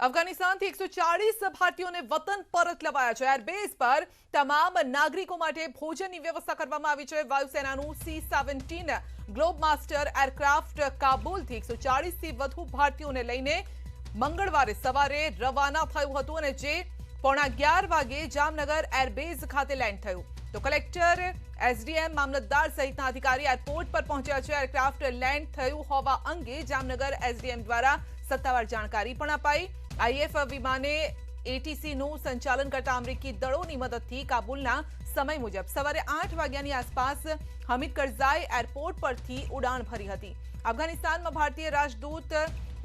અફઘાનિસ્તાનથી 140 ભારતીયોને વતન પરત લવાયા છે। એરબેઝ પર તમામ નાગરિકો માટે ભોજનની વ્યવસ્થા કરવામાં આવી છે। વાયુસેનાનું C-17 ગ્લોબમાસ્ટર એરક્રાફ્ટ કાબુલથી 140થી વધુ ભારતીયોને લઈને મંગળવારે સવારે રવાના થયું હતું અને જે 11:15 વાગે જામનગર એરબેઝ ખાતે લેન્ડ થયું તો કલેક્ટર એસડીએમ મામલતદાર સહિતના અધિકારી એરપોર્ટ પર પહોંચ્યા છે। એરક્રાફ્ટ લેન્ડ થયું હોવા અંગે જામનગર એસડીએમ દ્વારા સત્તાવાર જાણકારી પણ અપાઈ। આઈએફ વિમાને એટીસીનું સંચાલન કરતા અમેરિકી દળોની મદદથી કાબુલના સમય મુજબ સવારે 8 વાગ્યાની આસપાસ હમીદ કરઝાઈ એરપોર્ટ પરથી ઉડાન ભરી હતી। અફઘાનિસ્તાનમાં ભારતીય રાજદૂત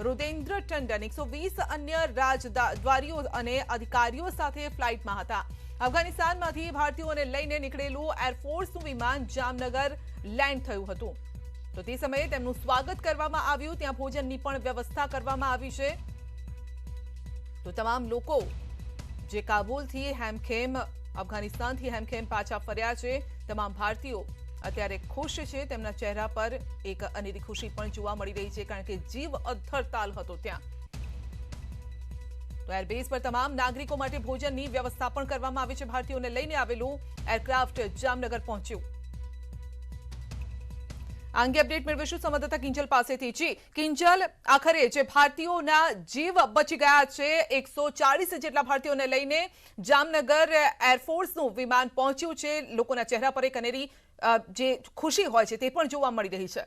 રુદેન્દ્ર ટંડન 120 અન્ય રાજદ્વારીઓ અને અધિકારીઓ સાથે ફ્લાઇટમાં હતા। અફઘાનિસ્તાનમાંથી ભારતીયોને લઈને નીકળેલું એરફોર્સનું વિમાન જામનગર લેન્ડ થયું હતું તો તે સમયે તેમનું સ્વાગત કરવામાં આવ્યું। ત્યાં ભોજનની પણ વ્યવસ્થા કરવામાં આવી છે તો તમામ લોકો જે કાબુલથી હેમખેમ અફઘાનિસ્તાનથી હેમખેમ પાછા ફર્યા છે તમામ ભારતીયો અત્યારે ખુશ છે। તેમના ચહેરા પર એક અનેરી ખુશી પણ જોવા મળી રહી છે કારણ કે જીવ અધ્ધરતાલ હતો ત્યાં। તો એરબેઝ પર તમામ નાગરિકો માટે ભોજનની વ્યવસ્થા પણ કરવામાં આવી છે। ભારતીયોને લઈને આવેલું એરક્રાફ્ટ જામનગર પહોંચ્યું। આ અંગે અપડેટ મેળવીશું સંવાદદાતા કિંજલ પાસેથી। જી કિંજલ, આખરે જે ભારતીયોના જીવ બચી ગયા છે 140 જેટલા ભારતીયોને લઈને જામનગર એરફોર્સનું વિમાન પહોંચ્યું છે। લોકોના ચહેરા પર એક અનેરી જે ખુશી હોય છે તે પણ જોવા મળી રહી છે।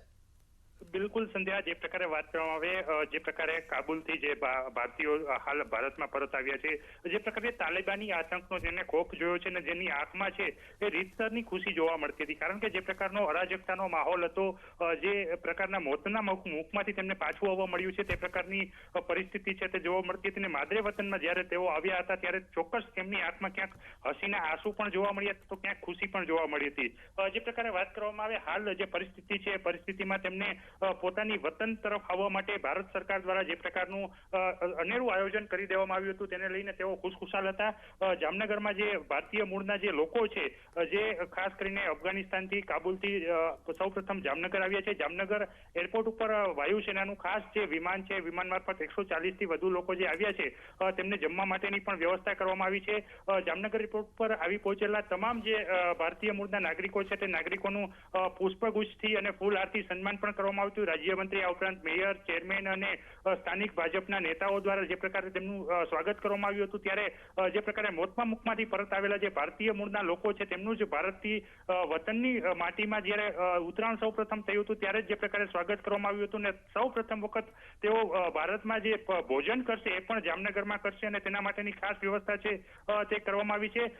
બિલકુલ સંધ્યા, જે પ્રકારે વાત કરવામાં આવે, જે પ્રકારે કાબુલથી જે ભારતીયો હાલ ભારતમાં પરત આવ્યા છે, જે પ્રકારે તાલિબાની આતંકનો જેને ખોફ જોયો છે અને જેની આંખમાં છે એ રીતસરની ખુશી જોવા મળતી હતી કારણ કે જે પ્રકારનો અરાજકતાનો માહોલ હતો, જે પ્રકારના મોતના મુખમાંથી તેમને પાછું આવવા મળ્યું છે તે પ્રકારની પરિસ્થિતિ છે તે જોવા મળતી હતી। અને માદરે વતનમાં જ્યારે તેઓ આવ્યા હતા ત્યારે ચોક્કસ તેમની આંખમાં ક્યાંક હસીના આંસુ પણ જોવા મળ્યા તો ક્યાંક ખુશી પણ જોવા મળી હતી। જે પ્રકારે વાત કરવામાં આવે, હાલ જે પરિસ્થિતિ છે પરિસ્થિતિમાં તેમને પોતાની વતન તરફ આવવા માટે ભારત સરકાર દ્વારા જે પ્રકારનું અનેરું આયોજન કરી દેવામાં આવ્યું હતું તેને લઈને તેઓ ખુશખુશાલ હતા। જામનગરમાં જે ભારતીય મૂળના જે લોકો છે, જે ખાસ કરીને અફઘાનિસ્તાનથી કાબુલથી સૌપ્રથમ જામનગર આવ્યા છે, જામનગર એરપોર્ટ ઉપર વાયુસેનાનું ખાસ જે વિમાન છે, વિમાન મારફત 140થી વધુ લોકો જે આવ્યા છે તેમને જમવા માટેની પણ વ્યવસ્થા કરવામાં આવી છે। જામનગર એરપોર્ટ પર આવી પહોંચેલા તમામ જે ભારતીય મૂળના નાગરિકો છે તે નાગરિકોનું પુષ્પગુચ્છથી અને ફૂલહારથી સન્માન પણ કરવામાં આવ્યું। રાજ્યમંત્રી આ ઉપરાંત મેયર, ચેરમેન અને સ્થાનિક ભાજપના નેતાઓ દ્વારા જે પ્રકારે તેમનું સ્વાગત કરવામાં આવ્યું હતું ત્યારે જે પ્રકારે મોતના મુખમાંથી પરત આવેલા જે ભારતીય મૂળના લોકો છે તેમનું જ ભારતથી વતનની માટીમાં જ્યારે ઉતરાણ સૌપ્રથમ થયું હતું ત્યારે જે પ્રકારે સ્વાગત કરવામાં આવ્યું હતું ને સૌપ્રથમ વખત તેઓ ભારતમાં જે ભોજન કરશે એ પણ જામનગરમાં કરશે અને તેના માટેની ખાસ વ્યવસ્થા છે તે કરવામાં આવી છે।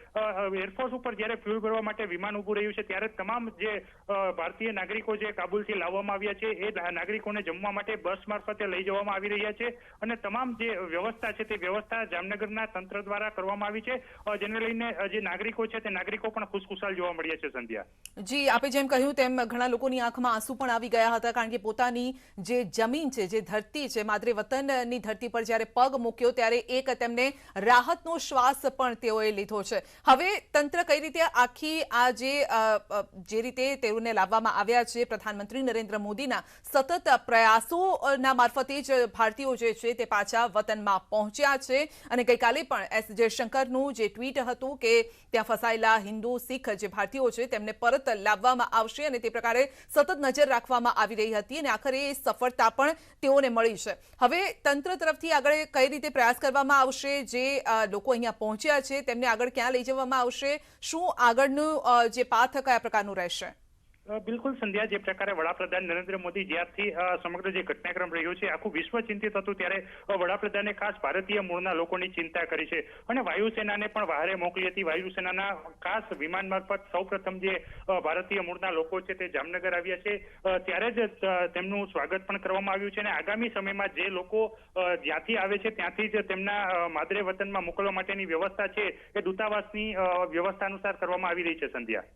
એરફોર્સ ઉપર જ્યારે ફ્યુલ ભરવા માટે વિમાન ઉભું રહ્યું છે ત્યારે તમામ જે ભારતીય નાગરિકો જે કાબુલથી લાવવામાં આવ્યા છે એ નાગરિકોને જમવા માટે બસ મારફતે લઈ જવામાં આવી રહ્યા છે અને તમામ જે વ્યવસ્થા છે તે વ્યવસ્થા જામનગરના તંત્ર દ્વારા કરવામાં આવી છે જેને લઈને જે નાગરિકો છે તે નાગરિકો પણ ખુશખુશાલ જોવા મળ્યા છે। સંધ્યા જી, આપે જેમ કહ્યું તેમ ઘણા લોકોની આંખમાં આંસુ પણ આવી ગયા હતા કારણ કે પોતાની જે જમીન છે, જે ધરતી છે, માદરે વતનની ધરતી પર જ્યારે પગ મૂક્યો ત્યારે એક તેમને રાહતનો શ્વાસ પણ તેઓએ લીધો છે। હવે તંત્ર કઈ રીતે આખી આ જે રીતે તેઓને લાવવામાં આવ્યા છે, પ્રધાનમંત્રી નરેન્દ્ર મોદીના સતત પ્રયાસોના મારફતે જ ભારતીયો જે છે તે પાછા વતનમાં પહોંચ્યા છે અને ગઈકાલે પણ એસ જયશંકરનું જે ટ્વીટ હતું કે ત્યાં ફસાયેલા હિન્દુ શીખ જે ભારતીયો છે તેમને પરત લાવવામાં આવશે અને તે પ્રકારે સતત નજર રાખવામાં આવી રહી હતી અને આખરે એ સફળતા પણ તેઓને મળી છે। હવે તંત્ર તરફથી આગળ કઈ રીતે પ્રયાસ કરવામાં આવશે, જે લોકો અહીંયા પહોંચ્યા છે તેમને આગળ ક્યાં લઈ જવામાં આવશે, શું આગળનું જે પાથ કયા પ્રકારનું રહેશે? બિલકુલ સંધ્યા, જે પ્રકારે વડાપ્રધાન નરેન્દ્ર મોદી જ્યારથી સમગ્ર જે ઘટનાક્રમ રહ્યો છે આખું વિશ્વ ચિંતિત હતું ત્યારે વડાપ્રધાને ખાસ ભારતીય મૂળના લોકોની ચિંતા કરી છે અને વાયુસેનાને પણ બહારે મોકલી હતી। વાયુસેનાના ખાસ વિમાન મારફત સૌપ્રથમ જે ભારતીય મૂળના લોકો છે તે જામનગર આવ્યા છે ત્યારે જ તેમનું સ્વાગત પણ કરવામાં આવ્યું છે અને આગામી સમયમાં જે લોકો જ્યાંથી આવે છે ત્યાંથી જ તેમના માદરે વતનમાં મોકલવા માટેની વ્યવસ્થા છે એ દૂતાવાસની વ્યવસ્થા અનુસાર કરવામાં આવી રહી છે। સંધ્યા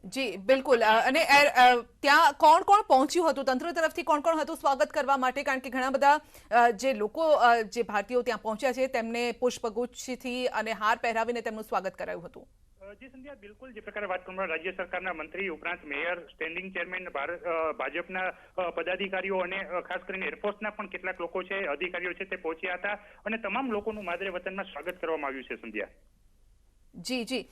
જી બિલકુલ, અને ત્યાં કોણ કોણ પહોંચ્યું હતું, તંત્ર તરફથી કોણ કોણ હતું સ્વાગત કરવા માટે, કારણ કે ઘણા બધા જે લોકો જે ભારતીયો ત્યાં પહોંચ્યા છે તેમને પુષ્પગુચ્છથી અને હાર પહેરાવીને તેમનું સ્વાગત કરાયું હતું? જી સંધ્યા, બિલકુલ જે પ્રકારે વાત કરવામાં રાજ્ય સરકારના મંત્રી ઉપરાંત મેયર, સ્ટેન્ડિંગ ચેરમેન, ભાજપના પદાધિકારીઓ અને ખાસ કરીને એરફોર્સના પણ કેટલાક લોકો છે, અધિકારીઓ છે, તે પહોંચ્યા હતા અને તમામ લોકોનું માદરે વતનમાં સ્વાગત કરવામાં આવ્યું છે. સંધ્યા, જી જી,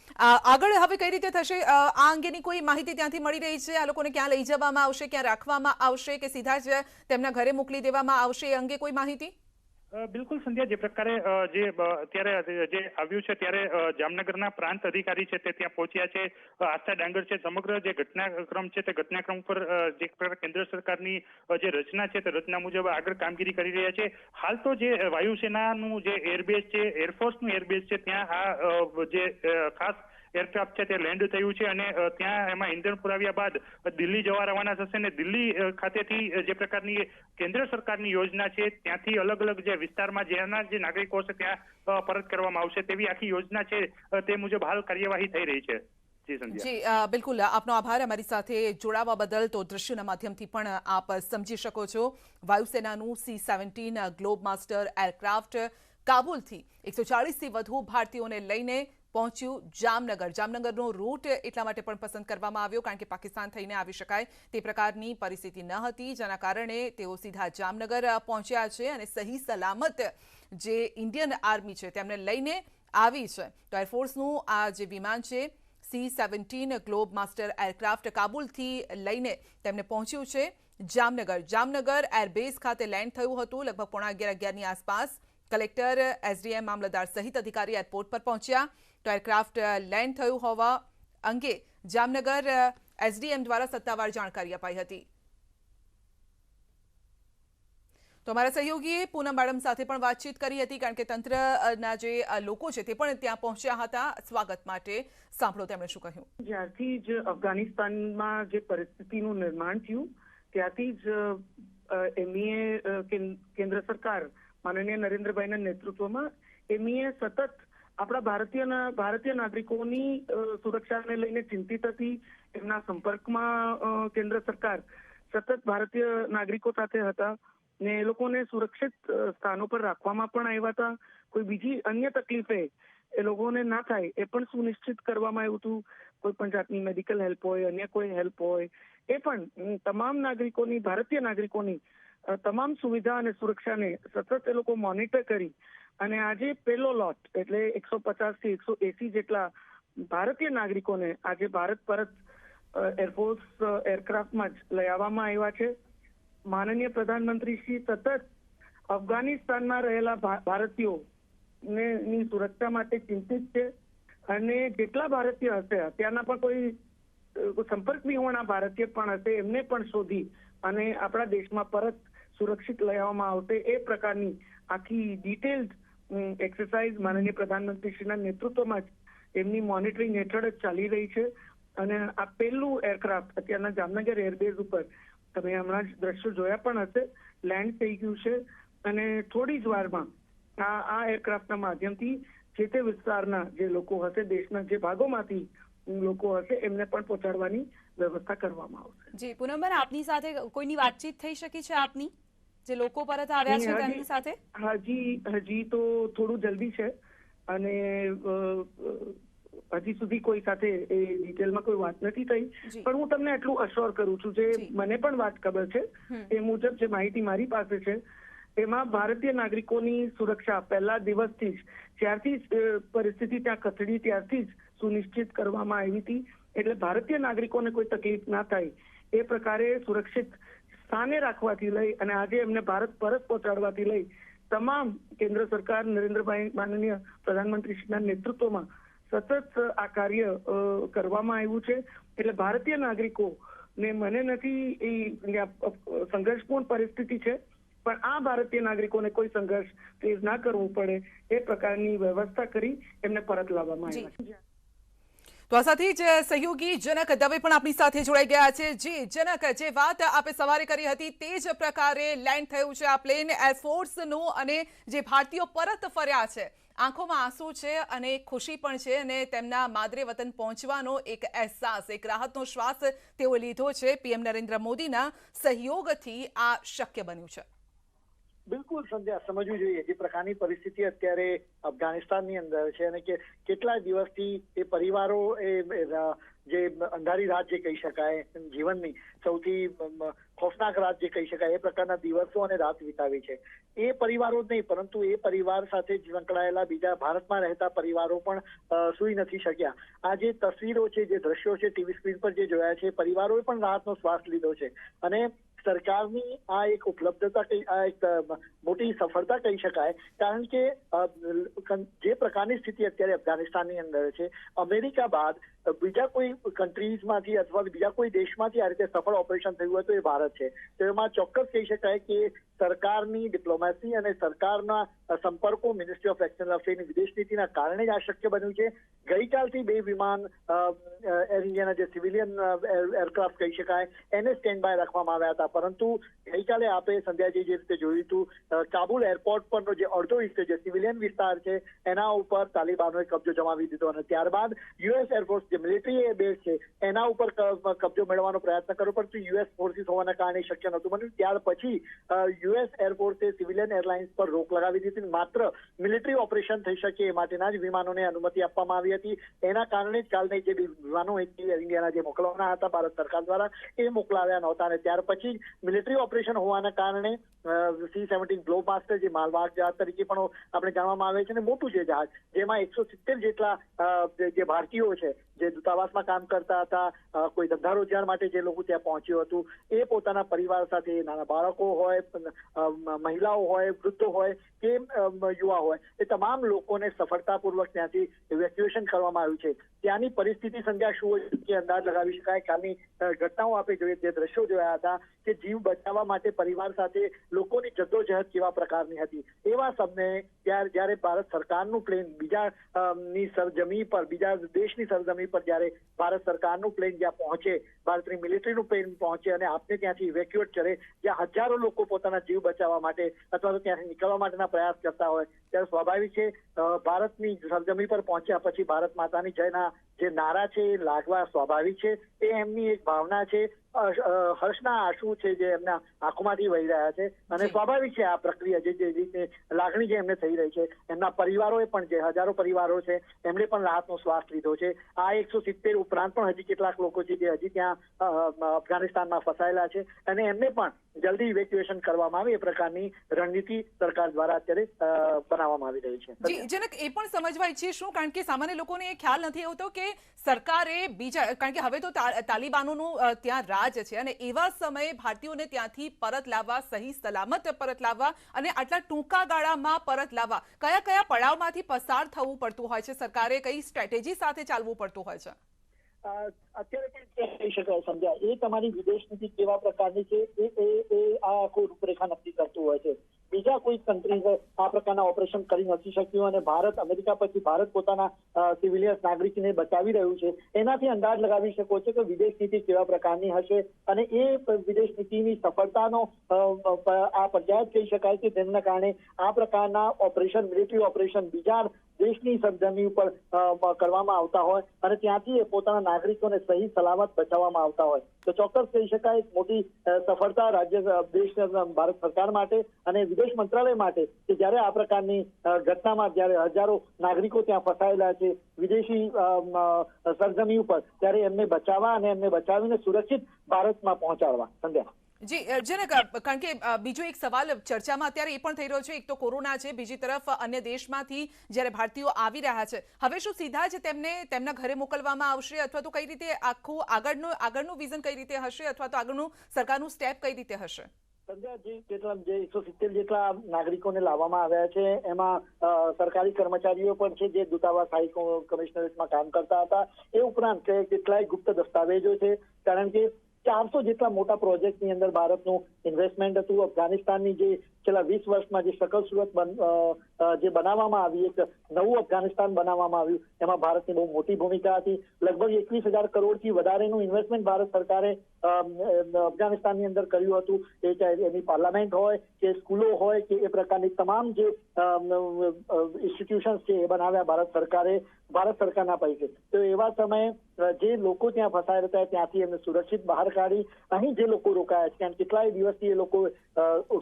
આગળ હવે કઈ રીતે થશે આ અંગેની કોઈ માહિતી ત્યાંથી મળી રહી છે? આ લોકોને ક્યાં લઈ જવામાં આવશે, ક્યાં રાખવામાં આવશે, કે સીધા જ તેમના ઘરે મોકલી દેવામાં આવશે, એ અંગે કોઈ માહિતી? બિલકુલ સંધ્યા, જે પ્રકારે જે અત્યારે જે આવ્યું છે ત્યારે જામનગરના પ્રાંત અધિકારી છે તે ત્યાં પહોંચ્યા છે. આસ્થા ડાંગર છે, સમગ્ર જે ઘટનાક્રમ છે તે ઘટનાક્રમ પર જે પ્રકારે કેન્દ્ર સરકારની જે રચના છે તે રચના મુજબ આગળ કામગીરી કરી રહ્યા છે. હાલ તો જે વાયુસેનાનું જે એરબેઝ છે, એરફોર્સનું એરબેઝ છે, ત્યાં આ જે ખાસ એરક્રાફ્ટ છે તે લેન્ડ થયું છે અને ત્યાં એમાં ઇંધણ પુરાવ્યા બાદ દિલ્હી જવા રવાના થશે અને દિલ્હી ખાતેથી જે પ્રકારની કેન્દ્ર સરકારની યોજના છે ત્યાંથી અલગ અલગ જે વિસ્તારમાં જેના જે નાગરિકો છે ત્યાં પરત કરવામાં આવશે તેવી આખી યોજના છે તે મુજબ હાલ કાર્યવાહી થઈ રહી છે. જી બિલકુલ, આપનો આભાર અમારી સાથે જોડાવા બદલ. તો દ્રશ્યના માધ્યમથી પણ આપ સમજી શકો છો, વાયુસેનાનું C-17 ગ્લોબ માસ્ટર એરક્રાફ્ટ કાબુલથી 140થી વધુ ભારતીયોને લઈને પહોંચ્યું જામનગર. જામનગરનો રૂટ એટલા માટે પણ પસંદ કરવામાં આવ્યો કારણ કે પાકિસ્તાન થઈને આવી શકાય તે પ્રકારની પરિસ્થિતિ ન હતી, જેના કારણે તેઓ સીધા જામનગર પહોંચ્યા છે અને સહી સલામત જે ઇન્ડિયન આર્મી છે તેમને લઈને આવી છે. તો એરફોર્સનું આ જે વિમાન છે C-17 ગ્લોબ માસ્ટર એરક્રાફ્ટ કાબુલથી લઈને તેમને પહોંચ્યું છે જામનગર. જામનગર એરબેઝ ખાતે લેન્ડ થયું હતું લગભગ 11:30ની આસપાસ. કલેક્ટર, SDM, મામલતદાર સહિત અધિકારી એરપોર્ટ પર પહોંચ્યા. તો એરક્રાફ્ટ લેન્ડ થયું હોવા અંગે જામનગર SDM દ્વારા સત્તાવાર જાણકારી અપાઈ હતી. તો અમારા સહયોગીએ પૂનમ મેડમ સાથે પણ વાતચીત કરી હતી કારણ કે તંત્રના જે લોકો છે તે પણ ત્યાં પહોંચ્યા હતા સ્વાગત માટે. સાંભળો તેમણે શું કહ્યું. જ્યારથી જ અફઘાનિસ્તાનમાં જે પરિસ્થિતિનું નિર્માણ થયું ત્યારથી જ એમઈએ કેન્દ્ર સરકાર માનનીય નરેન્દ્રભાઈના નેતૃત્વમાં એમઈએ સતત આપણા ભારતીય નાગરિકોની સુરક્ષાને લઈને ચિંતિત હતી. એમના સંપર્કમાં કેન્દ્ર સરકાર સતત ભારતીય નાગરિકો સાથે હતા ને એ લોકોને સુરક્ષિત સ્થાનો પર રાખવામાં પણ આવ્યા હતા. કોઈ બીજી અન્ય તકલીફે એ લોકોને ના થાય એ પણ સુનિશ્ચિત કરવામાં આવ્યું હતું. કોઈ પણ જાતની મેડિકલ હેલ્પ હોય, અન્ય કોઈ હેલ્પ હોય, એ પણ તમામ નાગરિકોની, ભારતીય નાગરિકોની તમામ સુવિધા અને સુરક્ષાને સતત એ લોકો મોનિટર કરી અને આજે પહેલો લોટ એટલે 150 થી 180 જેટલા ભારતીય નાગરિકોને આજે ભારત પરત એરફોર્સ એરક્રાફ્ટમાં જ લઈ આવવામાં આવ્યા છે. માનનીય પ્રધાનમંત્રી શ્રી સતત અફઘાનિસ્તાનમાં રહેલા ભારતીયોની સુરક્ષા માટે ચિંતિત છે અને જેટલા ભારતીય હશે અત્યારના પણ કોઈ સંપર્ક વિહોણા ભારતીય પણ હશે એમને પણ શોધી અને આપણા દેશમાં પરત સુરક્ષિત લઈ આવવામાં આવશે એ પ્રકારની આખી ડિટેલ્ડ એક્સરસાઇઝ માનનીય પ્રધાનમંત્રીશ્રીના નેતૃત્વમાં જ એમની મોનિટરિંગ હેઠળ જ ચાલી રહી છે. અને આ પહેલું એરક્રાફ્ટ અત્યારના જામનગર એરબેઝ ઉપર તમે હમણાં જ દ્રશ્યો જોયા પણ હશે, લેન્ડ થઈ ગયું છે અને થોડી જ વારમાં આ એરક્રાફ્ટના માધ્યમથી જે તે વિસ્તારના જે લોકો હશે, દેશના જે ભાગોમાંથી લોકો હશે એમને પણ પહોંચાડવાની વ્યવસ્થા કરવામાં આવશે. જી પૂનમબેન, આપની સાથે કોઈની વાતચીત થઈ શકી છે આપની જે લોકો પરત આવ્યા છે તેમની સાથે? હજી તો થોડું જલ્દી છે અને હજી સુધી કોઈ સાથે એ ડિટેલમાં કોઈ વાત નથી થઈ, પણ હું તમને એટલું અશ્યોર કરું છું જે મને પણ વાત ખબર છે એ મુજબ જે માહિતી મારી પાસે છે એમાં ભારતીય નાગરિકોની સુરક્ષા પહેલા દિવસથી જ જ્યારથી પરિસ્થિતિ ત્યાં કથળી ત્યારથી જ સુનિશ્ચિત કરવામાં આવી હતી. એટલે ભારતીય નાગરિકોને કોઈ તકલીફ ના થાય એ પ્રકારે સુરક્ષિત સ્થાને રાખવાથી લઈ અને આજે એમને ભારત પરત પહોંચાડવાથી લઈ તમામ કેન્દ્ર સરકાર નરેન્દ્રભાઈ માનનીય પ્રધાનમંત્રીશ્રીના નેતૃત્વમાં સતત આ કાર્ય કરવામાં આવ્યું છે. એટલે ભારતીય નાગરિકો ને મને નથી સંઘર્ષપૂર્ણ પરિસ્થિતિ છે પણ આ ભારતીય નાગરિકોને કોઈ સંઘર્ષ ફેસ ના કરવું પડે એ પ્રકારની વ્યવસ્થા કરી એમને પરત લાવવામાં આવ્યા છે. તો આ સાથે જ સહયોગી જનક દવે પણ આપણી સાથે જોડાઈ ગયા છે. જી જનક, જે વાત આપે સવારે કરી હતી તે જ પ્રકારે લેન્ડ થયું છે આ પ્લેન એરફોર્સનું અને જે ભારતીયો પરત ફર્યા છે આંખોમાં આંસુ છે અને ખુશી પણ છે અને તેમના માદરે વતન પહોંચવાનો એક અહેસાસ, એક રાહતનો શ્વાસ તેઓ લીધો છે. PM નરેન્દ્ર મોદીના સહયોગથી આ શક્ય બન્યું છે. બિલકુલ સંધ્યા, સમજવું જોઈએ જે પ્રકારની પરિસ્થિતિ અત્યારે અફઘાનિસ્તાનની અંદર છે અને કે કેટલા દિવસથી એ પરિવારો જે અંધારી રાત જે કહી શકાય, જીવનની સૌથી ખોફનાક રાત જે કહી શકાય, એ પ્રકારના દિવસો અને રાત વિતાવી છે. એ પરિવારો જ નહીં, પરંતુ એ પરિવાર સાથે સંકળાયેલા બીજા ભારતમાં રહેતા પરિવારો પણ સૂઈ નથી શક્યા. આ જે તસવીરો છે, જે દ્રશ્યો છે ટીવી સ્ક્રીન પર જે જોયા છે, પરિવારોએ પણ રાહતનો શ્વાસ લીધો છે. અને સરકારની આ એક ઉપલબ્ધતા, આ એક મોટી સફળતા કહી શકાય, કારણ કે જે પ્રકારની સ્થિતિ અત્યારે અફઘાનિસ્તાનની અંદર છે, અમેરિકા બાદ બીજા કોઈ કન્ટ્રીઝમાંથી અથવા બીજા કોઈ દેશમાંથી આ રીતે સફળ ઓપરેશન થયું હોય તો એ ભારત છે. તો એમાં ચોક્કસ કહી શકાય કે સરકારની ડિપ્લોમેસી અને સરકારના સંપર્કો, મિનિસ્ટ્રી ઓફ એક્સટર્નલ અફેરની વિદેશ નીતિના કારણે જ આ શક્ય બન્યું છે. ગઈકાલથી 2 વિમાન એર ઇન્ડિયાના જે સિવિલિયન એરક્રાફ્ટ કહી શકાય, એને સ્ટેન્ડ બાય રાખવામાં આવ્યા હતા. પરંતુ ગઈકાલે આપણે સંધ્યાજી જે રીતે જોયું હતું, કાબુલ એરપોર્ટ પરનો જે અડધો હિસ્સો જે સિવિલિયન વિસ્તાર છે એના ઉપર તાલિબાનોએ કબજો જમાવી દીધો અને ત્યારબાદ યુએસ એરફોર્સ જે મિલિટરી બેઝ છે એના ઉપર કબજો મેળવવાનો પ્રયત્ન કર્યો, પરંતુ યુએસ ફોર્સિસ હોવાના કારણે શક્ય નહોતું બન્યું. ત્યાર પછી યુએસ એરફોર્સે સિવિલિયન એરલાઇન્સ પર રોક લગાવી દીધી. માત્ર મિલિટરી ઓપરેશન થઈ શકે એ માટેના જ વિમાનોને અનુમતિ આપવામાં આવી હતી. એના કારણે જ કાલની જે વિમાનો એર ઇન્ડિયાના જે મોકલવાના હતા ભારત સરકાર દ્વારા, એ મોકલાવ્યા નહોતા. અને ત્યાર પછી મિલિટરી ઓપરેશન હોવાના કારણે C-17 ગ્લોબ માસ્ટર, જે માલવાહક જહાજ તરીકે પણ આપણે જાણવામાં આવે છે, અને મોટું છે જહાજ, જેમાં 170 જેટલા જે ભારતીયો છે, જે દૂતાવાસમાં કામ કરતા હતા, કોઈ ધંધા રોજગાર માટે જે લોકો ત્યાં પહોંચ્યું હતું, એ પોતાના પરિવાર સાથે, નાના બાળકો હોય, મહિલાઓ હોય, વૃદ્ધો હોય કે યુવા હોય, એ તમામ લોકોને સફળતાપૂર્વક ત્યાંથી ઇવેક્યુએશન કરવામાં આવ્યું છે. ત્યાંની પરિસ્થિતિ સંધ્યા શું હોય કે અંદાજ લગાવી શકાય. કાલની ઘટનાઓ આપણે જોઈએ, જે દ્રશ્યો જોયા હતા કે જીવ બચાવવા માટે પરિવાર સાથે લોકોની જદ્દોજહદ કેવા પ્રકારની હતી, એવા સમયે જ્યારે ભારત સરકારનું પ્લેન બીજાની સરજમી પર, બીજા દેશની સરજમી પર જ્યારે ભારત સરકારનું પ્લેન જ્યાં પહોંચે, ભારતની મિલિટરીનું પ્લેન પહોંચે અને આપને ત્યાંથી ઇવેક્યુએટ કરે, જ્યાં હજારો લોકો પોતાના જીવ બચાવવા માટે અથવા તો ત્યાંથી નીકળવા માટેના પ્રયાસ કરતા હોય, ત્યારે સ્વાભાવિક છે ભારતની સરજમી પર પહોંચ્યા પછી ભારત માતાની જયના જે નારા છે એ લાગવા સ્વાભાવિક છે. એ એમની એક ભાવના છે, હર્ષના આંસુ છે જે એમના આંખોમાંથી વહી રહ્યા છે. અને સ્વાભાવિક છે આ પ્રક્રિયા, જે રીતે લાગણી જે એમને થઈ રહી છે, એમના પરિવારોએ પણ, જે હજારો પરિવારો છે, એમણે પણ રાહતનો શ્વાસ લીધો છે. આ 170 ઉપરાંત પણ હજી કેટલાક લોકો છે જે હજી ત્યાં અફઘાનિસ્તાનમાં ફસાયેલા છે, અને એમને પણ જલ્દી ઇવેક્યુએશન કરવામાં આવે એ પ્રકારની રણનીતિ સરકાર દ્વારા અત્યારે બનાવવામાં આવી રહી છે. જી જનક, એ પણ સમજવા ઈચ્છીશું, કારણ કે સામાન્ય લોકોને એ ખ્યાલ નથી આવતો કે સરકારે બીજા, કારણ કે હવે તો તાલિબાનોનું ત્યાં રાજ છે, અને એવા સમયે ભારતીયોને ત્યાંથી પરત લાવવા, સહી સલામત પરત લાવવા અને આટલા ટૂંકા ગાળામાં પરત લાવવા, કયા કયા પડાવમાંથી પસાર થવું પડતું હોય છે? સરકારે કઈ સ્ટ્રેટેજી સાથે ચાલવું પડતું હોય છે? અત્યારે પણ કહી શકાય સમજ્યા, એ તમારી વિદેશ નીતિ કેવા પ્રકારની છે એ આ આખું રૂપરેખા નક્કી કરતું હોય છે. બીજા કોઈ કન્ટ્રીઝ આ પ્રકારના ઓપરેશન કરી નથી શક્યું અને ભારત, અમેરિકા પછી ભારત પોતાના સિવિલિયન નાગરિકને બચાવી રહ્યું છે. એનાથી અંદાજ લગાવી શકો છો કે વિદેશ નીતિ કેવા પ્રકારની હશે, અને એ વિદેશ નીતિની સફળતાનો આ પર્યાય કહી શકાય કે જેના કારણે આ પ્રકારના ઓપરેશન, મિલિટરી ઓપરેશન બીજા દેશની સરજમી ઉપર કરવામાં આવતા હોય અને ત્યાંથી પોતાના નાગરિકોને સહી સલામત બચાવવામાં આવતા હોય, તો ચોક્કસ કહી શકાય મોટી સફળતા દેશ ભારત સરકાર માટે અને વિદેશ મંત્રાલય માટે કે જ્યારે આ પ્રકારની ઘટનામાં જ્યારે હજારો નાગરિકો ત્યાં ફસાયેલા છે વિદેશી સરજમી ઉપર, ત્યારે એમને બચાવવા અને એમને બચાવીને સુરક્ષિત ભારતમાં પહોંચાડવા. સંધ્યા જી જનક, કારણ કે બીજો એક સવાલ ચર્ચામાં અત્યારે એ પણ થઈ રહ્યો છે, એક તો કોરોના છે, બીજી તરફ અન્ય દેશમાંથી જ્યારે ભારતીયો આવી રહ્યા છે, હવે શું સીધા જ તેમને તેમના ઘરે મોકલવામાં આવશે, અથવા તો કઈ રીતે આખું આગળનું વિઝન કઈ રીતે હશે, અથવા તો આગળનું સરકારનું સ્ટેપ કઈ રીતે હશે? જે 170 જેટલા નાગરિકોને લાવવામાં આવ્યા છે, એમાં સરકારી કર્મચારીઓ પણ છે જે દૂતાવાસ, હાઈ કમિશનરેટમાં કામ કરતા હતા. એ ઉપરાંત કેટલાય ગુપ્ત દસ્તાવેજો છે, કારણ કે 400 જેટલા મોટા પ્રોજેક્ટની અંદર ભારતનું ઇન્વેસ્ટમેન્ટ હતું. અફઘાનિસ્તાનની જે છેલ્લા 20 વર્ષમાં જે શકલ સુરત જે બનાવવામાં આવી, એક નવું અફઘાનિસ્તાન બનાવવામાં આવ્યું, એમાં ભારતની બહુ મોટી ભૂમિકા હતી. લગભગ 21,000 કરોડથી વધારેનું ઇન્વેસ્ટમેન્ટ ભારત સરકારે અફઘાનિસ્તાનની અંદર કર્યું હતું. એ ચાહે એની પાર્લામેન્ટ હોય કે સ્કૂલો હોય કે એ પ્રકારની તમામ જે ઇન્સ્ટિટ્યુશન્સ છે એ બનાવ્યા ભારત સરકારે. ભારત સરકારના પૈસે. તો એવા સમયે જે લોકો ત્યાં ફસાયેલા હતા ત્યાંથી એમને સુરક્ષિત બહાર કાઢી અહીં જે લોકો રોકાયા છે, કારણ કેટલાય દિવસથી એ લોકો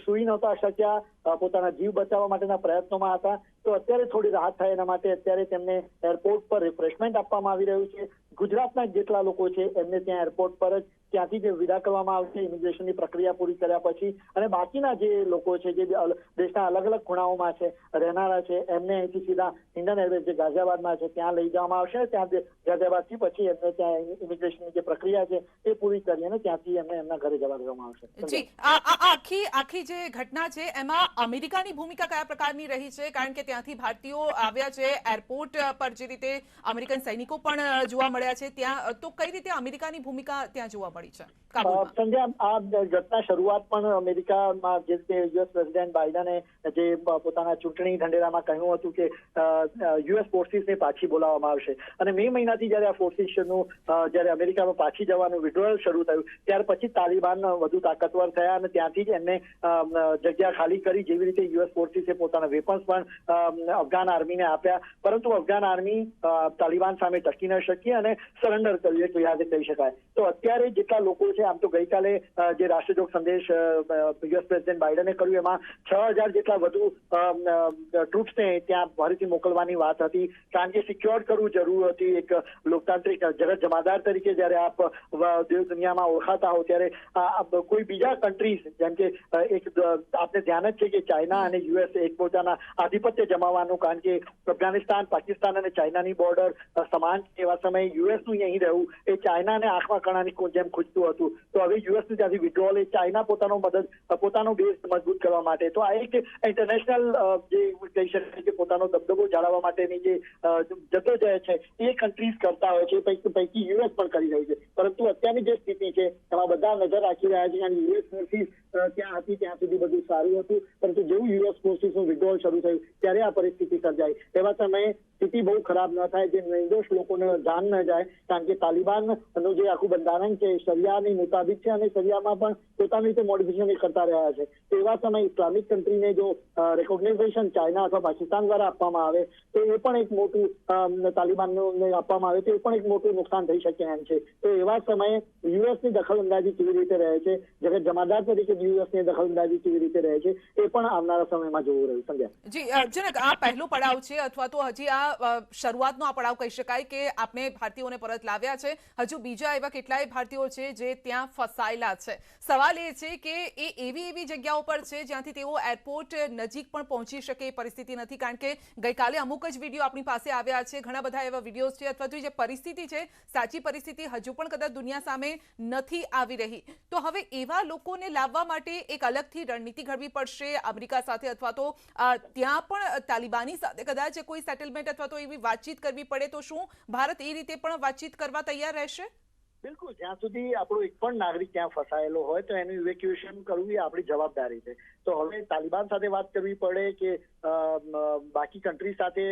સુઈ નહોતા શક્યા, પોતાના જીવ બચાવવા માટેના પ્રયત્નોમાં હતા. તો અત્યારે થોડી રાહત થાય એના માટે અત્યારે તેમને એરપોર્ટ પર રિફ્રેશમેન્ટ આપવામાં આવી રહ્યું છે. ગુજરાતના જેટલા લોકો છે એમને ત્યાં એરપોર્ટ પર જ ત્યાંથી જે વિદા કરવામાં આવશે ઇમિગ્રેશનની પ્રક્રિયા પૂરી કર્યા પછી, અને બાકીના જે લોકો છે જે દેશના અલગ અલગ ખૂણાઓમાં છે રહેનારા છે એમને અહીંથી સીધા ઇન્ડિયન એરવેઝ જે ગાઝિયાબાદમાં છે ત્યાં લઈ જવામાં આવશે. ત્યાં ગાઝિયાબાદથી પછી એમને ત્યાં ઇમિગ્રેશનની જે પ્રક્રિયા છે એ પૂરી કરી અને ત્યાંથી એમને એમના ઘરે જવા દેવામાં આવશે. જી, આખી જે ઘટના છે એમાં અમેરિકાની ભૂમિકા કયા પ્રકારની રહી છે? કારણ કે ત્યાંથી ભારતીયો આવ્યા છે, એરપોર્ટ પર જે રીતે અમેરિકન સૈનિકો પણ જોવા મળ્યા છે ત્યાં, તો કઈ રીતે અમેરિકાની ભૂમિકા ત્યાં જોવા મળી છે કાબુલમાં? સંજય, આ ઘટના શરૂઆત પણ અમેરિકામાં જે રીતે યુએસ પ્રેસિડેન્ટ બાઇડને જે પોતાના ચૂંટણી ઢંઢેરામાં કહ્યું હતું કે યુએસ ફોર્સીસને પાછી બોલાવવામાં આવશે, અને મે મહિનાથી જયારે આ ફોર્સીસનું જયારે અમેરિકામાં પાછી જવાનું વિડ્રોઅલ શરૂ થયું ત્યાર પછી તાલિબાન વધુ તાકાતવર થયા અને ત્યાંથી જ એમને જગ્યા ખાલી કરી. જેવી રીતે યુએસ ફોર્સીસે પોતાના વેપન્સ પણ અફઘાન આર્મીને આપ્યા, પરંતુ અફઘાન આર્મી તાલિબાન સામે ટકી ન શકી અને સરેન્ડર કર્યું એક લિહાઝે કહી શકાય. તો અત્યારે જેટલા લોકો છે, આમ તો ગઈકાલે જે રાષ્ટ્રજોગ સંદેશ યુએસ પ્રેસિડેન્ટ બાઇડને કર્યું એમાં 6,000 જેટલા વધુ ટ્રુપ્સને ત્યાં ફરીથી મોકલવાની વાત હતી, કારણ કે સિક્યોર કરવું જરૂર હતી. એક લોકતાંત્રિક જગત જમાદાર તરીકે જયારે આપ દુનિયામાં ઓળખાતા હો ત્યારે કોઈ બીજા કન્ટ્રીઝ જેમ કે એક આપને ધ્યાન જ છે કે ચાઇના અને યુએસ એકબીજાના આધિપત્ય જમાવવાનું, કારણ કે અફઘાનિસ્તાન, પાકિસ્તાન અને ચાઇનાની બોર્ડર સમાન એવા સમયે યુએસનું અહીં રહેવું એ ચાઇનાને આંખમાં કણાની જેમ ખૂંચતું હતું. તો હવે યુએસનું ત્યાંથી વિડ્રોલ એ ચાઇના પોતાનો બેઝ મજબૂત કરવા માટે, તો આ એક ઇન્ટરનેશનલ જે કહી શકાય કે પોતાનો દબદબો જાળવવા માટેની જે જદ્દોજહદ છે એ કન્ટ્રીઝ કરતા હોય છે, પૈકી યુએસ પણ કરી રહ્યું છે. પરંતુ અત્યારની જે સ્થિતિ છે એમાં બધા નજર રાખી રહ્યા છે, અને યુએસ ફોર્સીસ ત્યાં હતી ત્યાં સુધી બધું સારું હતું, પરંતુ જેવું યુએસ ફોર્સીસનું વિડ્રોલ શરૂ થયું ત્યારે આ પરિસ્થિતિ સર્જાઈ. એવા સમયે સ્થિતિ બહુ ખરાબ ન થાય, જે નિર્દોષ લોકોને જાન ન જાય, કારણ કે તાલિબાનનું જે આખું બંધારણ છે શરિયાની મુતાબિક છે અને શરિયામાં પણ પોતાની રીતે મોડિફિકેશન કરતા રહ્યા છે. તો એવા સમયે ઇસ્લામિક કન્ટ્રીને જો રેકોગ્નાઇઝેશન ચાઇના અથવા પાકિસ્તાન દ્વારા આપવામાં આવે તો એ પણ એક મોટું તાલિબાનને આપવામાં આવે તો એ પણ એક મોટું નુકસાન થઈ શકે એમ છે. તો એવા સમયે યુએસની દખલઅંદાજી કેવી રીતે રહે છે, જગત જમાદાર તરીકે યુએસની દખલઅંદાજી કેવી રીતે રહે છે એ પણ આવનારા સમયમાં જોવું રહ્યું. સમજ્યા? જી જનક, આ પહેલો પડાવ છે અથવા તો હજી આ શરૂઆતનો આ પડાવ કહી શકાય કે આપણે ભારતીયોને પરત લાવ્યા છે, હજુ બીજા એવા કેટલાય ભારતીયો છે જે ત્યાં ફસાયેલા છે. સવાલ એ છે કે એ એવી જગ્યાઓ પર છે જ્યાંથી તેઓ એરપોર્ટ નજીક પણ પહોંચી શકે એ પરિસ્થિતિ નથી, કારણ કે ગઈકાલે અમુક જ વિડીયો આપણી પાસે આવ્યા છે, ઘણા બધા એવા વિડીયો છે, અથવા તો જે પરિસ્થિતિ છે સાચી પરિસ્થિતિ હજુ પણ કદાચ દુનિયા સામે નથી આવી રહી. તો હવે એવા લોકોને લાવવા માટે એક અલગથી રણનીતિ ઘડવી પડશે અમેરિકા સાથે, અથવા તો ત્યાં પણ તાલિબાની સાથે કદાચ કોઈ સેટલમેન્ટ અથવા તો એવી વાતચીત કરવી પડે, તો શું ભારત એ રીતે પણ વાતચીત કરવા તૈયાર રહેશે? બિલકુલ, જ્યાં સુધી આપણો એક પણ નાગરિક ત્યાં ફસાયેલો હોય તો એનું ઇવેક્યુએશન કરવું એ આપણી જવાબદારી છે. તો હવે તાલિબાન સાથે વાત કરવી પડે કે બાકી કન્ટ્રી સાથે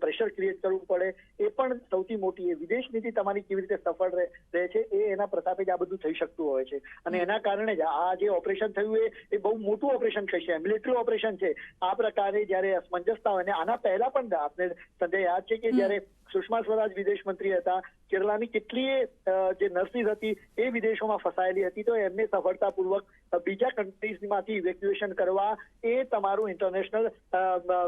પ્રેશર ક્રિએટ કરવું પડે એ પણ સૌથી મોટી વિદેશ નીતિ તમારી કેવી રીતે સફળ રહે છે એ એના પ્રતાપે જ આ બધું થઈ શકતું હોય છે. અને એના કારણે જ આ જે ઓપરેશન થયું એ બહુ મોટું ઓપરેશન કહેશે, મિલિટરી ઓપરેશન છે. આ પ્રકારે જયારે અસમંજસતા હોય, અને આના પહેલા પણ આપને સંજય યાદ છે કે જયારે સુષ્મા સ્વરાજ વિદેશ મંત્રી હતા, કેરલાની કેટલીય જે નર્સિસ હતી એ વિદેશોમાં ફસાયેલી હતી, તો એમને સફળતાપૂર્વક બીજા કન્ટ્રીઝમાંથી ઇવેક્યુએશન કરવા એ તમારું ઇન્ટરનેશનલ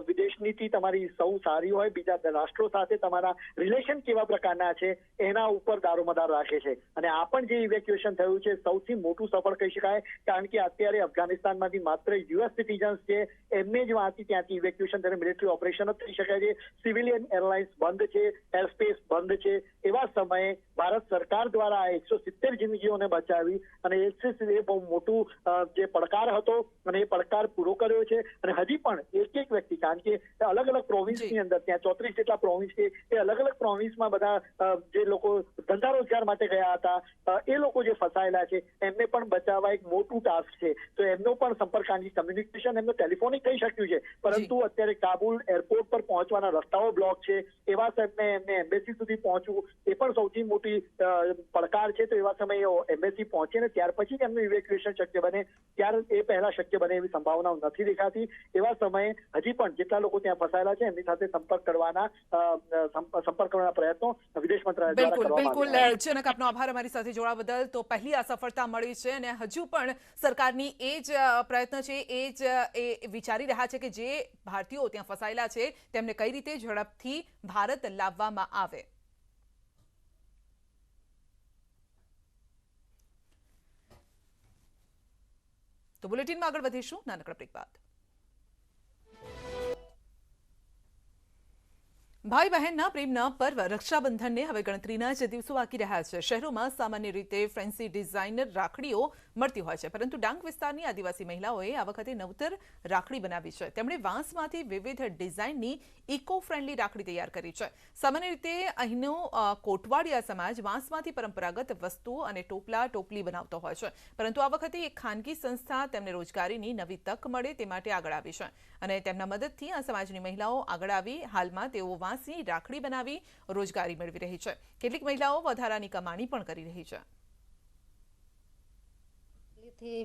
વિદેશ નીતિ તમારી સૌ સારી હોય, બીજા રાષ્ટ્રો સાથે તમારા રિલેશન કેવા પ્રકારના છે એના ઉપર દારોમદાર રાખે છે. અને આ પણ જે ઇવેક્યુએશન થયું છે સૌથી મોટું સફળ કહી શકાય, કારણ કે અત્યારે અફઘાનિસ્તાનમાંથી માત્ર યુએસ સિટીઝન્સ છે એમને જ ત્યાંથી ઇવેક્યુએશન ત્યારે મિલિટરી ઓપરેશન જ થઈ શકાય છે. સિવિલિયન એરલાઇન્સ બંધ છે, એરસ્પેસ બંધ છે. એવા સમયે ભારત સરકાર દ્વારા 170 જિંદગીઓને બચાવી અને એ બહુ મોટું જે પડકાર હતો અને એ પડકાર પૂરો કર્યો છે. અને હજી પણ એક વ્યક્તિ, કારણ કે અલગ અલગ પ્રોવિન્સની અંદર ત્યાં 34 જેટલા પ્રોવિન્સ છે, એ અલગ અલગ પ્રોવિન્સમાં બધા જે લોકો ધંધા રોજગાર માટે ગયા હતા એ લોકો જે ફસાયેલા છે એમને પણ બચાવવા એક મોટું ટાસ્ક છે. તો એમનો પણ સંપર્ક, કમ્યુનિકેશન એમનો ટેલિફોનિક થઈ શક્યું છે, પરંતુ અત્યારે કાબુલ એરપોર્ટ પર પહોંચવાના રસ્તાઓ બ્લોક છે. એવા સમયે એમને એમ્બેસી સુધી પહોંચવું એ પણ સૌથી મોટી પડકાર છે. તો એવા સમયે એમ્બેસી પહોંચે ને ત્યાર પછી જ એમનું ઇવેક્યુએશન શક્ય બને, ત્યારે એ પહેલા શક્ય બને એવી સંભાવનાઓ નથી દેખાતી. એવા સમયે હજી પણ જેટલા લોકો ત્યાં ફસાયેલા છે એમની સાથે સંપર્ક કરવાના પ્રયત્નો વિદેશ મંત્રાલય દ્વારા બિલકુલ કરવામાં બિલકુલ આવ્યા છે. જનક, આપનો આભાર અમારી સાથે જોડાવા બદલ. તો પહેલી આ સફળતા મળી છે અને હજુ પણ સરકારની એ જ પ્રયત્ન છે, એ જ વિચારી રહ્યા છે કે જે ભારતીયો ત્યાં ફસાયેલા છે તેમને કઈ રીતે ઝડપથી ભારત લાવવામાં આવે. તો બુલેટિનમાં આગળ વધીશું નાનકડા બ્રેક બાદ. ભાઈ બહેનના પ્રેમના પર્વ રક્ષાબંધનને હવે ગણતરીના જ દિવસો બાકી રહ્યા છે. શહેરોમાં સામાન્ય રીતે ફેન્સી ડિઝાઇનર રાખડીઓ મળતી હોય છે, પરંતુ ડાંગ વિસ્તારની આદિવાસી મહિલાઓએ આ વખતે નવતર રાખડી બનાવી છે. તેમણે વાંસમાંથી વિવિધ ડિઝાઇનની ઇકો ફ્રેન્ડલી રાખડી તૈયાર કરી છે. સામાન્ય રીતે અહીંનો કોટવાડિયા સમાજ વાંસમાંથી પરંપરાગત વસ્તુઓ અને ટોપલા ટોપલી બનાવતો હોય છે, પરંતુ આ વખતે એક ખાનગી સંસ્થા તેમને રોજગારીની નવી તક મળે તે માટે આગળ આવી છે અને તેમના મદદથી આ સમાજની મહિલાઓ આગળ આવી હાલમાં તેઓ વાંસની રાખડી બનાવી રોજગારી મેળવી રહી છે. કેટલીક મહિલાઓ વધારાની કમાણી પણ કરી રહી છે.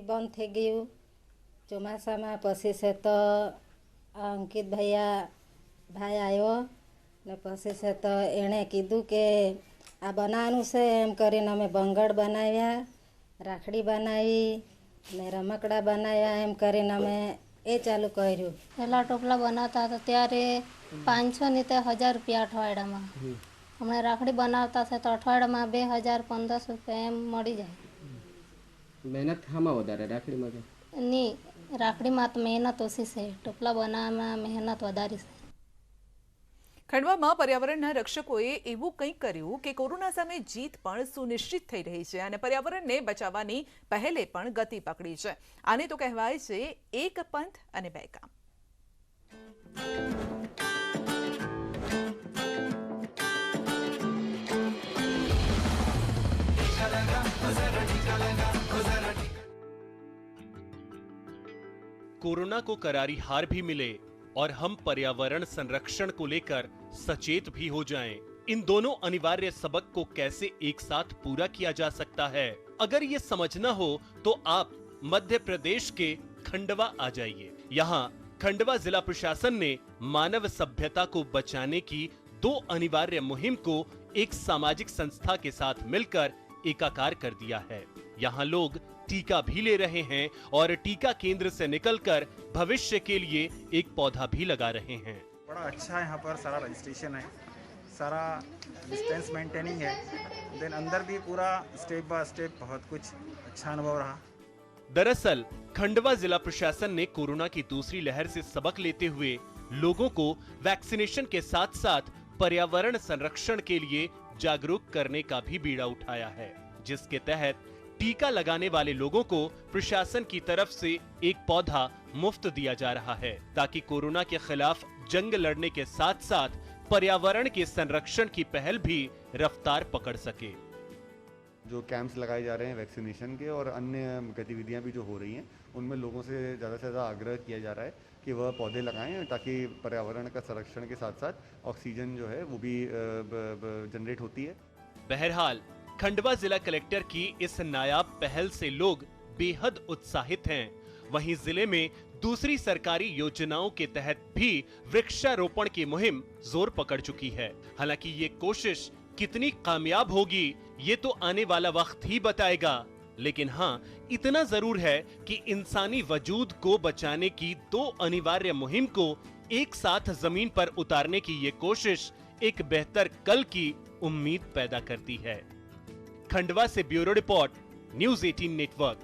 બંધ થઈ ગયું ચોમાસામાં, પછી છે તો અંકિત ભાઈ આવ્યો ને પછી છે તો એણે કીધું કે આ બનાવવાનું છે એમ કરીને અમે બંગડ બનાવ્યા, રાખડી બનાવી ને રમકડા બનાવ્યા, એમ કરીને અમે એ ચાલુ કર્યું. પહેલાં ટોપલા બનાવતા હતા ત્યારે 500 ની તે 1000 રૂપિયા અઠવાડિયામાં. હમણાં રાખડી બનાવતા છે તો અઠવાડિયામાં 2000-1500 રૂપિયા એમ મળી જાય. મહેનત હામાં વધારે રાખડીમાં છે? ની રાખડીમાં તો મહેનત ઓછી છે, ટોપલા બનાવવામાં મહેનત વધારે છે. ખંડવામાં પર્યાવરણના રક્ષકોએ એવું કંઈક કર્યું કે કોરોના સામે જીત પણ સુનિશ્ચિત થઈ રહી છે અને પર્યાવરણને બચાવવાની પહેલે પણ ગતિ પકડી છે. આને તો કહેવાય છે એક પંથ અને બે કામ. कोरोना को करारी हार भी मिले और हम पर्यावरण संरक्षण को लेकर सचेत भी हो जाएं। इन दोनों अनिवार्य सबक को कैसे एक साथ पूरा किया जा सकता है, अगर ये समझना हो तो आप मध्य प्रदेश के खंडवा आ जाइए। यहाँ खंडवा जिला प्रशासन ने मानव सभ्यता को बचाने की 2 अनिवार्य मुहिम को एक सामाजिक संस्था के साथ मिलकर एकाकार कर दिया है। यहाँ लोग टीका भी ले रहे हैं और टीका केंद्र से निकलकर भविष्य के लिए एक पौधा भी लगा रहे हैं। बड़ा अच्छा यहाँ पर सारा रजिस्ट्रेशन है, सारा डिस्टेंस मेंटेनिंग है, देन अंदर भी पूरा स्टेप बाय स्टेप बहुत कुछ अच्छा अनुभव रहा। दरअसल खंडवा जिला प्रशासन ने कोरोना की दूसरी लहर से सबक लेते हुए लोगों को वैक्सीनेशन के साथ साथ पर्यावरण संरक्षण के लिए जागरूक करने का भी बीड़ा उठाया है, जिसके तहत टीका लगाने वाले लोगों को प्रशासन की तरफ से एक पौधा मुफ्त दिया जा रहा है, ताकि कोरोना के खिलाफ जंग लड़ने के साथ साथ पर्यावरण के संरक्षण की पहल भी रफ्तार पकड़ सके। जो कैंप्स लगाए जा रहे हैं वैक्सीनेशन के और अन्य गतिविधियां भी जो हो रही हैं, उनमें लोगों से ज़्यादा आग्रह किया जा रहा है कि वह पौधे लगाएं, ताकि पर्यावरण का संरक्षण के साथ साथ ऑक्सीजन जो है वो भी जनरेट होती है। बहरहाल खंडवा जिला कलेक्टर की इस नायाब पहल से लोग बेहद उत्साहित हैं। वहीं जिले में दूसरी सरकारी योजनाओं के तहत भी वृक्षारोपण की मुहिम जोर पकड़ चुकी है। हालांकि ये कोशिश कितनी कामयाब होगी ये तो आने वाला वक्त ही बताएगा, लेकिन हाँ इतना जरूर है कि इंसानी वजूद को बचाने की 2 अनिवार्य मुहिम को एक साथ जमीन पर उतारने की ये कोशिश एक बेहतर कल की उम्मीद पैदा करती है। खंडवा से ब्यूरो रिपोर्ट, न्यूज़ 18 नेटवर्क।